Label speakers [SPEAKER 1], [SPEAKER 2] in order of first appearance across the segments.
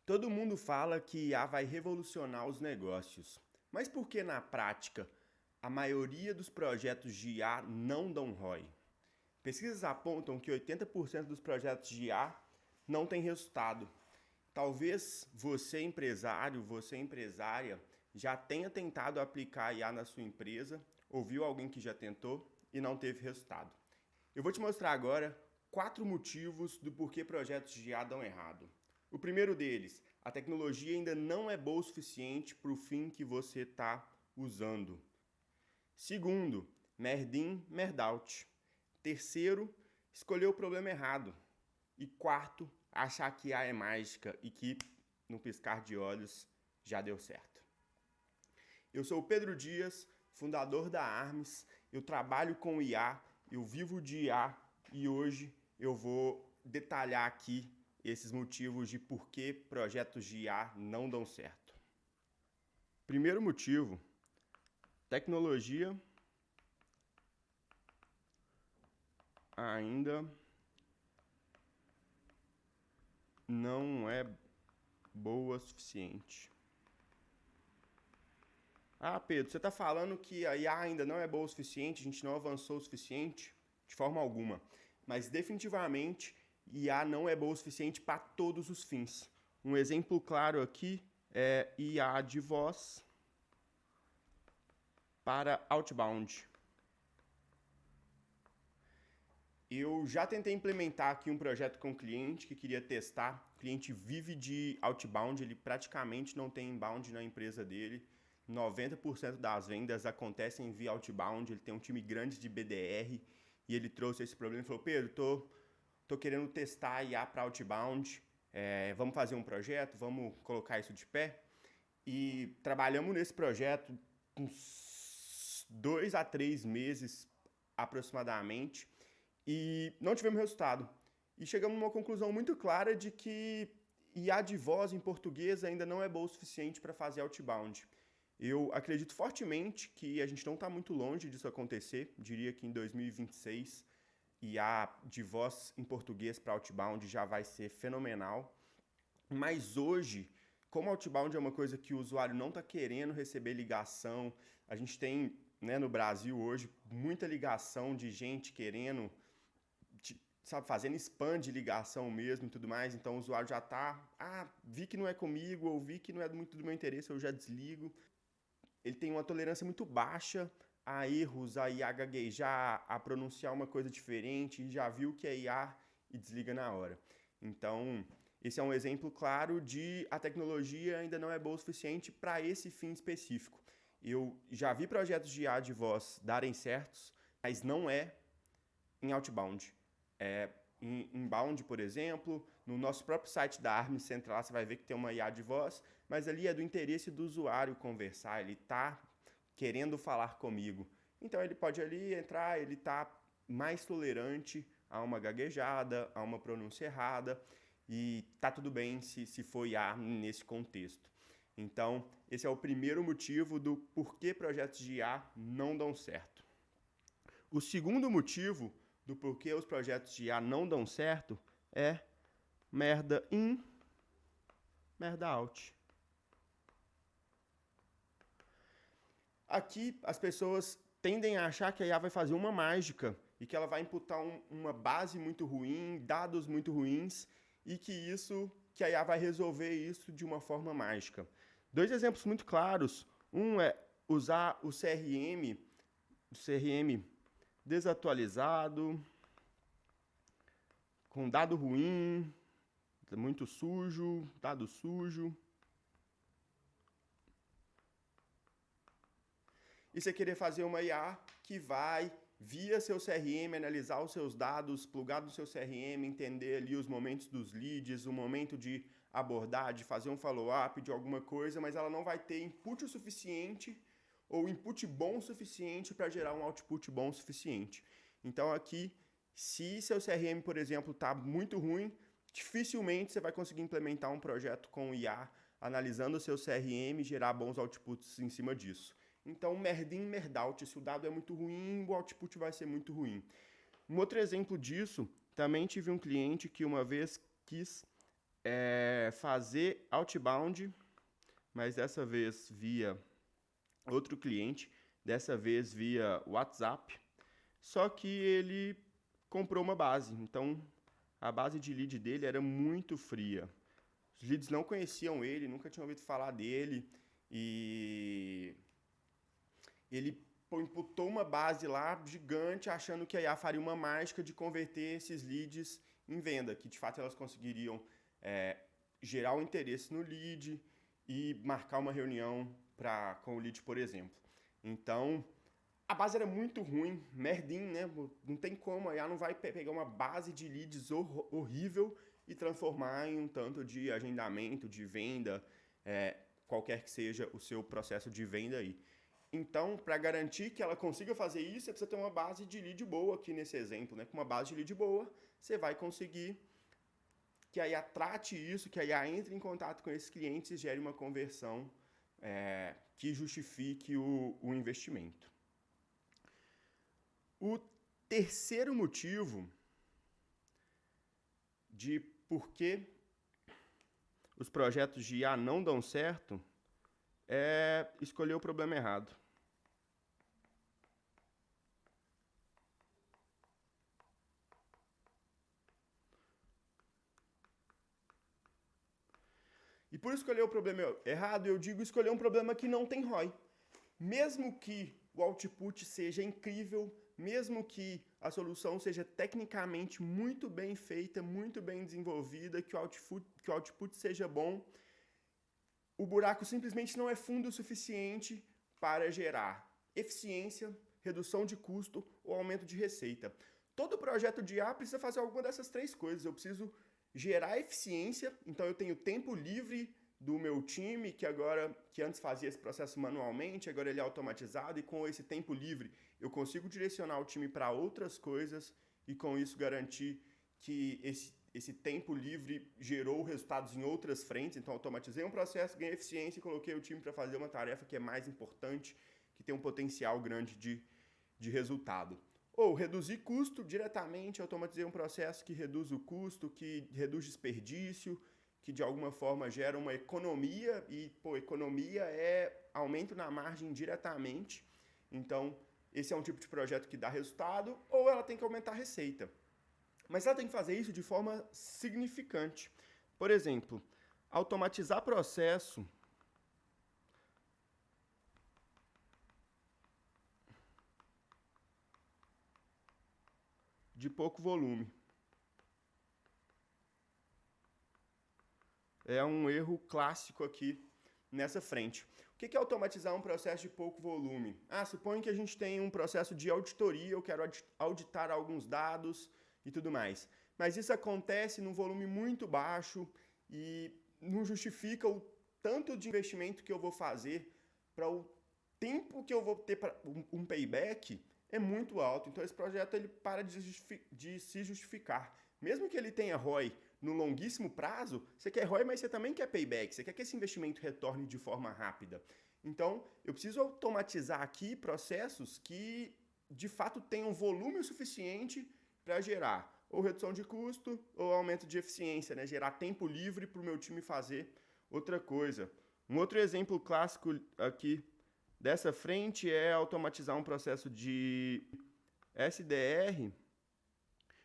[SPEAKER 1] Todo mundo fala que IA vai revolucionar os negócios, mas por que na prática a maioria dos projetos de IA não dão ROI? Pesquisas apontam que 80% dos projetos de IA não têm resultado. Talvez você empresário, você empresária, já tenha tentado aplicar IA na sua empresa, ouviu alguém que já tentou e não teve resultado. Eu vou te mostrar agora 4 motivos do porquê projetos de IA dão errado. O primeiro deles, a tecnologia ainda não é boa o suficiente para o fim que você está usando. Segundo, merdin, merdout. Terceiro, escolher o problema errado. E quarto, achar que IA é mágica e que, no piscar de olhos, já deu certo. Eu sou o Pedro Dias, fundador da Armes, eu trabalho com IA, eu vivo de IA e hoje eu vou detalhar aqui esses motivos de por que projetos de IA não dão certo. Primeiro motivo, tecnologia ainda não é boa o suficiente. Ah, Pedro, você está falando que a IA ainda não é boa o suficiente, a gente não avançou o suficiente? De forma alguma. Mas definitivamente, IA não é boa o suficiente para todos os fins. Um exemplo claro aqui é IA de voz para outbound. Eu já tentei implementar aqui um projeto com um cliente que queria testar. O cliente vive de outbound, ele praticamente não tem inbound na empresa dele. 90% das vendas acontecem via outbound, ele tem um time grande de BDR e ele trouxe esse problema e falou: Pedro, tô querendo testar a IA para outbound, vamos fazer um projeto, vamos colocar isso de pé. E trabalhamos nesse projeto uns 2 a 3 meses aproximadamente e não tivemos resultado. E chegamos a uma conclusão muito clara de que IA de voz em português ainda não é boa o suficiente para fazer outbound. Eu acredito fortemente que a gente não está muito longe disso acontecer. Diria que em 2026 IA de voz em português para outbound já vai ser fenomenal. Mas hoje, como outbound é uma coisa que o usuário não está querendo receber ligação, a gente tem, né, no Brasil hoje muita ligação de gente querendo, sabe, fazendo spam de ligação mesmo e tudo mais, então o usuário já está, vi que não é comigo, ou vi que não é muito do meu interesse, eu já desligo. Ele tem uma tolerância muito baixa a erros, a IA gaguejar, a pronunciar uma coisa diferente, já viu que é IA e desliga na hora. Então, esse é um exemplo claro de a tecnologia ainda não é boa o suficiente para esse fim específico. Eu já vi projetos de IA de voz darem certos, mas não é em outbound. Em inbound, por exemplo, no nosso próprio site da Arm Central, você vai ver que tem uma IA de voz, mas ali é do interesse do usuário conversar, ele está querendo falar comigo. Então ele pode ali entrar, ele está mais tolerante a uma gaguejada, a uma pronúncia errada, e tá tudo bem se for IA nesse contexto. Então, esse é o primeiro motivo do porquê projetos de IA não dão certo. O segundo motivo do porquê os projetos de IA não dão certo é merda in, merda out. Aqui as pessoas tendem a achar que a IA vai fazer uma mágica e que ela vai imputar uma base muito ruim, dados muito ruins e que a IA vai resolver isso de uma forma mágica. Dois exemplos muito claros. Um é usar o CRM desatualizado, com dado ruim, muito sujo, dado sujo. E você querer fazer uma IA que vai, via seu CRM, analisar os seus dados, plugar no seu CRM, entender ali os momentos dos leads, o momento de abordar, de fazer um follow-up de alguma coisa, mas ela não vai ter input o suficiente ou input bom o suficiente para gerar um output bom o suficiente. Então aqui, se seu CRM, por exemplo, está muito ruim, dificilmente você vai conseguir implementar um projeto com IA analisando o seu CRM e gerar bons outputs em cima disso. Então, merdin, merdout, se o dado é muito ruim, o output vai ser muito ruim. Um outro exemplo disso, também tive um cliente que uma vez quis fazer outbound, mas dessa vez via outro cliente, dessa vez via WhatsApp, só que ele comprou uma base, então a base de lead dele era muito fria. Os leads não conheciam ele, nunca tinham ouvido falar dele, e ele imputou uma base lá gigante, achando que a IA faria uma mágica de converter esses leads em venda, que de fato elas conseguiriam gerar o interesse no lead e marcar uma reunião com o lead, por exemplo. Então, a base era muito ruim, merdinho, né? Não tem como, a IA não vai pegar uma base de leads horrível e transformar em um tanto de agendamento, de venda, qualquer que seja o seu processo de venda aí. Então, para garantir que ela consiga fazer isso, você precisa ter uma base de lead boa aqui nesse exemplo, né? Com uma base de lead boa, você vai conseguir que a IA trate isso, que a IA entre em contato com esses clientes e gere uma conversão que justifique o investimento. O terceiro motivo de por que os projetos de IA não dão certo é escolher o problema errado. E por escolher o problema errado, eu digo escolher um problema que não tem ROI. Mesmo que o output seja incrível, mesmo que a solução seja tecnicamente muito bem feita, muito bem desenvolvida, que o output seja bom, o buraco simplesmente não é fundo o suficiente para gerar eficiência, redução de custo ou aumento de receita. Todo projeto de IA precisa fazer alguma dessas três coisas. Eu preciso gerar eficiência, então eu tenho tempo livre do meu time, que antes fazia esse processo manualmente, agora ele é automatizado, e com esse tempo livre eu consigo direcionar o time para outras coisas e com isso garantir que esse tempo livre gerou resultados em outras frentes. Então automatizei um processo, ganhei eficiência e coloquei o time para fazer uma tarefa que é mais importante, que tem um potencial grande de resultado. Ou reduzir custo diretamente, automatizei um processo que reduz o custo, que reduz desperdício, que de alguma forma gera uma economia, e economia é aumento na margem diretamente. Então, esse é um tipo de projeto que dá resultado, ou ela tem que aumentar a receita. Mas ela tem que fazer isso de forma significante. Por exemplo, automatizar processo de pouco volume. É um erro clássico aqui nessa frente. O que é automatizar um processo de pouco volume? Suponha que a gente tem um processo de auditoria, eu quero auditar alguns dados e tudo mais. Mas isso acontece num volume muito baixo e não justifica o tanto de investimento que eu vou fazer para o tempo que eu vou ter para um payback é muito alto. Então esse projeto ele para de se justificar. Mesmo que ele tenha ROI no longuíssimo prazo, você quer ROI, mas você também quer payback. Você quer que esse investimento retorne de forma rápida. Então, eu preciso automatizar aqui processos que, de fato, tenham volume suficiente para gerar ou redução de custo ou aumento de eficiência, né? Gerar tempo livre para o meu time fazer outra coisa. Um outro exemplo clássico aqui dessa frente é automatizar um processo de SDR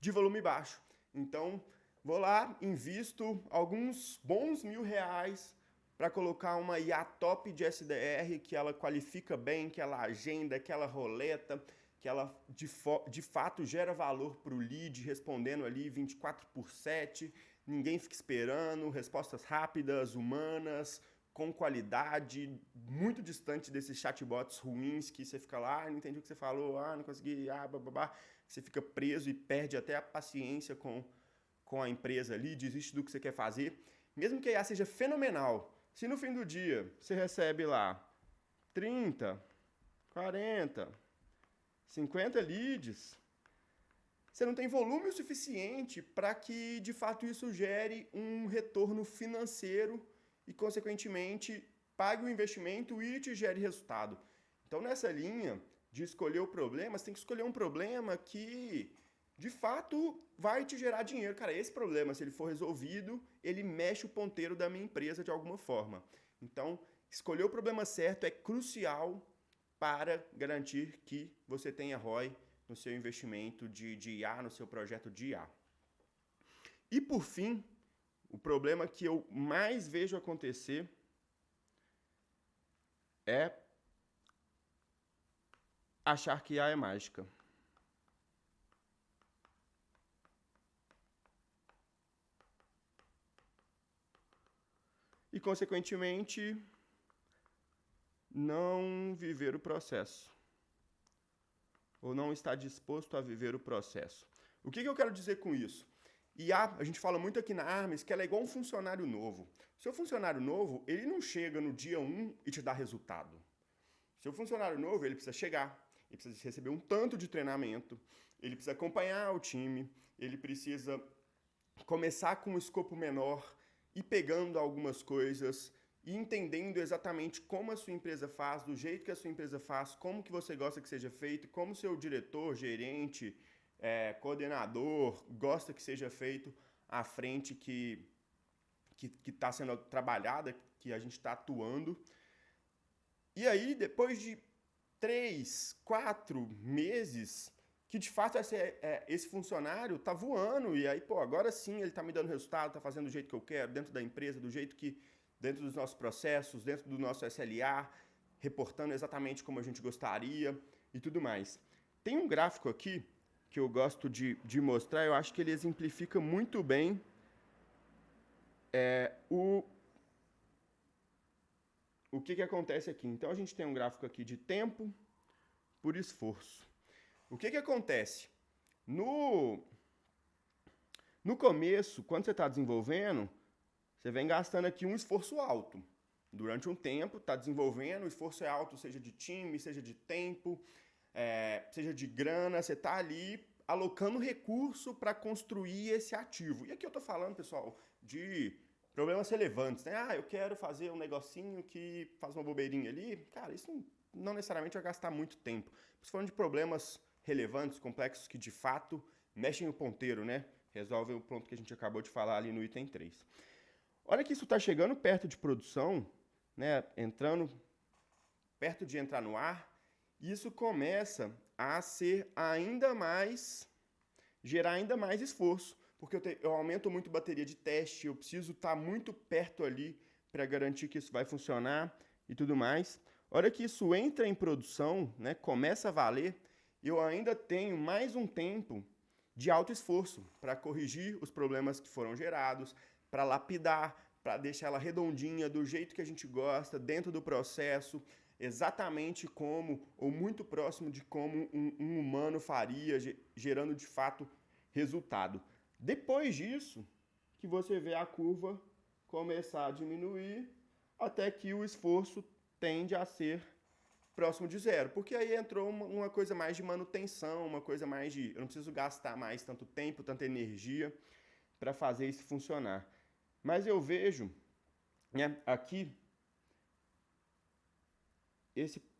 [SPEAKER 1] de volume baixo. Então, vou lá, invisto alguns bons R$1.000 para colocar uma IA top de SDR, que ela qualifica bem, que ela agenda, que ela roleta, que ela de fato gera valor para o lead, respondendo ali 24/7, ninguém fica esperando, respostas rápidas, humanas, com qualidade, muito distante desses chatbots ruins que você fica lá, não entendi o que você falou, não consegui, bababá. Você fica preso e perde até a paciência com a empresa ali, desiste do que você quer fazer. Mesmo que a IA seja fenomenal, se no fim do dia você recebe lá 30, 40, 50 leads, você não tem volume o suficiente para que, de fato, isso gere um retorno financeiro e, consequentemente, pague o investimento e te gere resultado. Então, nessa linha de escolher o problema, você tem que escolher um problema que de fato vai te gerar dinheiro. Cara, esse problema, se ele for resolvido, ele mexe o ponteiro da minha empresa de alguma forma. Então, escolher o problema certo é crucial para garantir que você tenha ROI no seu investimento de IA, no seu projeto de IA. E por fim, o problema que eu mais vejo acontecer é achar que IA é mágica. E, consequentemente, não viver o processo. Ou não estar disposto a viver o processo. O que eu quero dizer com isso? IA, a gente fala muito aqui na Armes que ela é igual um funcionário novo. O seu funcionário novo, ele não chega no dia 1 e te dá resultado. O seu funcionário novo, ele precisa chegar, ele precisa receber um tanto de treinamento, ele precisa acompanhar o time, ele precisa começar com um escopo menor, ir pegando algumas coisas e entendendo exatamente como a sua empresa faz, do jeito que a sua empresa faz, como que você gosta que seja feito, como o seu diretor, gerente, coordenador gosta que seja feito à frente que está sendo trabalhada, que a gente está atuando. E aí, depois de 3, 4 meses, que de fato esse funcionário está voando, e aí, agora sim ele está me dando resultado, está fazendo do jeito que eu quero, dentro da empresa, do jeito que, dentro dos nossos processos, dentro do nosso SLA, reportando exatamente como a gente gostaria e tudo mais. Tem um gráfico aqui que eu gosto de mostrar, eu acho que ele exemplifica muito bem o que acontece aqui. Então, a gente tem um gráfico aqui de tempo por esforço. O que acontece? No começo, quando você está desenvolvendo, você vem gastando aqui um esforço alto. Durante um tempo, está desenvolvendo, o esforço é alto, seja de time, seja de tempo, seja de grana, você está ali alocando recurso para construir esse ativo. E aqui eu estou falando, pessoal, de problemas relevantes, né? Eu quero fazer um negocinho que faz uma bobeirinha ali. Cara, isso não necessariamente vai gastar muito tempo. Estou falando de problemas relevantes, complexos, que de fato mexem o ponteiro, né? Resolvem o ponto que a gente acabou de falar ali no item 3. Olha que isso está chegando perto de produção, né? Entrando perto de entrar no ar, e isso começa a ser ainda mais, gerar ainda mais esforço, porque eu aumento muito bateria de teste, eu preciso estar muito perto ali para garantir que isso vai funcionar e tudo mais. A hora que isso entra em produção, né, começa a valer, eu ainda tenho mais um tempo de alto esforço para corrigir os problemas que foram gerados, para lapidar, para deixar ela redondinha, do jeito que a gente gosta, dentro do processo, exatamente como, ou muito próximo de como um humano faria, gerando de fato resultado. Depois disso, que você vê a curva começar a diminuir, até que o esforço tende a ser próximo de zero, porque aí entrou uma coisa mais de manutenção, uma coisa mais de, eu não preciso gastar mais tanto tempo, tanta energia para fazer isso funcionar. Mas eu vejo, né, aqui,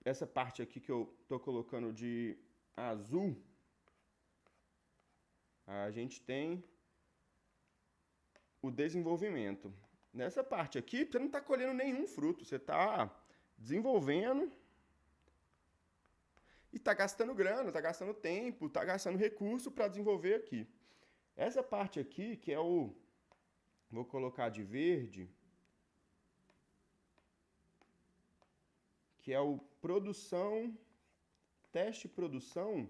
[SPEAKER 1] essa parte aqui que eu estou colocando de azul, a gente tem o desenvolvimento. Nessa parte aqui, você não está colhendo nenhum fruto, você está desenvolvendo e está gastando grana, está gastando tempo, está gastando recurso para desenvolver aqui. Essa parte aqui, que é o... Vou colocar de verde, que é o produção, teste e produção,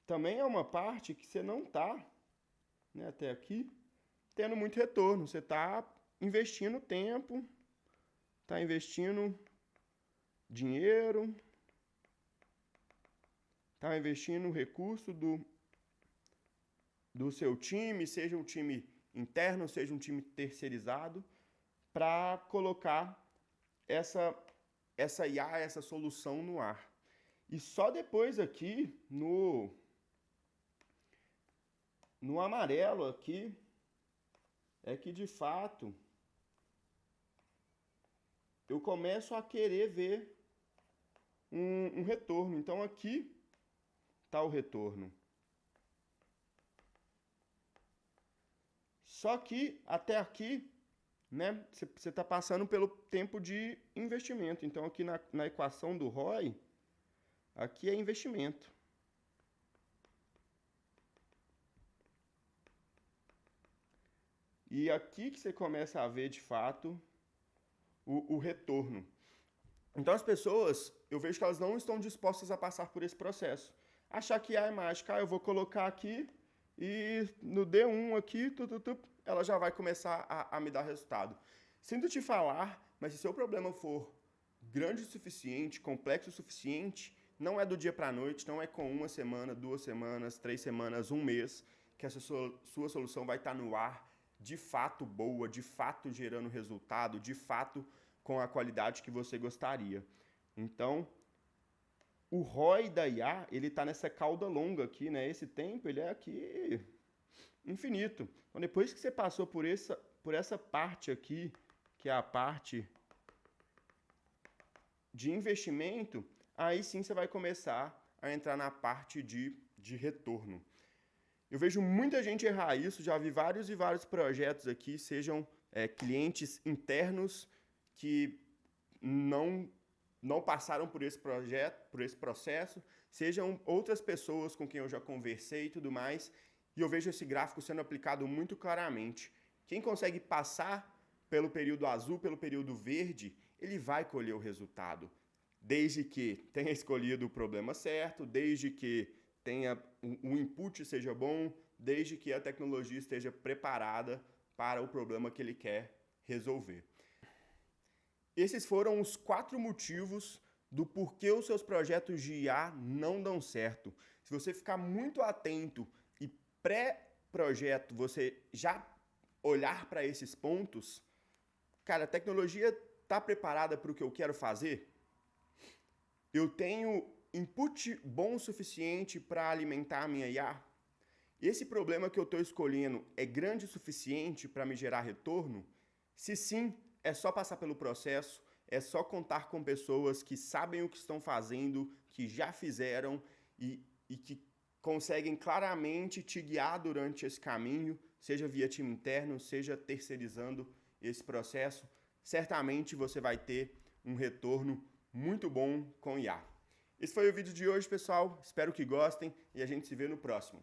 [SPEAKER 1] também é uma parte que você não está, né, até aqui, tendo muito retorno. Você está investindo tempo, está investindo dinheiro, está investindo recurso do seu time, seja um time interno, seja um time terceirizado, para colocar essa IA, essa solução no ar. E só depois aqui, no amarelo aqui, é que de fato eu começo a querer ver um retorno. Então aqui está o retorno. Só que até aqui, né, você está passando pelo tempo de investimento. Então, aqui na equação do ROI, aqui é investimento. E aqui que você começa a ver, de fato, o retorno. Então, as pessoas, eu vejo que elas não estão dispostas a passar por esse processo. Achar que é mágica, eu vou colocar aqui e no D1 aqui, ela já vai começar a me dar resultado. Sinto te falar, mas se seu problema for grande o suficiente, complexo o suficiente, não é do dia para a noite, não é com 1 semana, 2 semanas, 3 semanas, 1 mês, que essa sua solução vai estar no ar, de fato boa, de fato gerando resultado, de fato com a qualidade que você gostaria. Então, o ROI da IA, ele está nessa cauda longa aqui, né? Esse tempo, ele é aqui infinito. Então, depois que você passou por essa parte aqui, que é a parte de investimento, aí sim você vai começar a entrar na parte de retorno. Eu vejo muita gente errar isso, já vi vários e vários projetos aqui, sejam clientes internos que não passaram por esse projeto, por esse processo, sejam outras pessoas com quem eu já conversei e tudo mais, e eu vejo esse gráfico sendo aplicado muito claramente. Quem consegue passar pelo período azul, pelo período verde, ele vai colher o resultado, desde que tenha escolhido o problema certo, desde que o input seja bom, desde que a tecnologia esteja preparada para o problema que ele quer resolver. Esses foram os 4 motivos do porquê os seus projetos de IA não dão certo. Se você ficar muito atento e pré-projeto, você já olhar para esses pontos, cara, a tecnologia está preparada para o que eu quero fazer? Eu tenho input bom o suficiente para alimentar a minha IA? Esse problema que eu estou escolhendo é grande o suficiente para me gerar retorno? Se sim, é só passar pelo processo, é só contar com pessoas que sabem o que estão fazendo, que já fizeram e que conseguem claramente te guiar durante esse caminho, seja via time interno, seja terceirizando esse processo. Certamente você vai ter um retorno muito bom com IA. Esse foi o vídeo de hoje, pessoal. Espero que gostem e a gente se vê no próximo.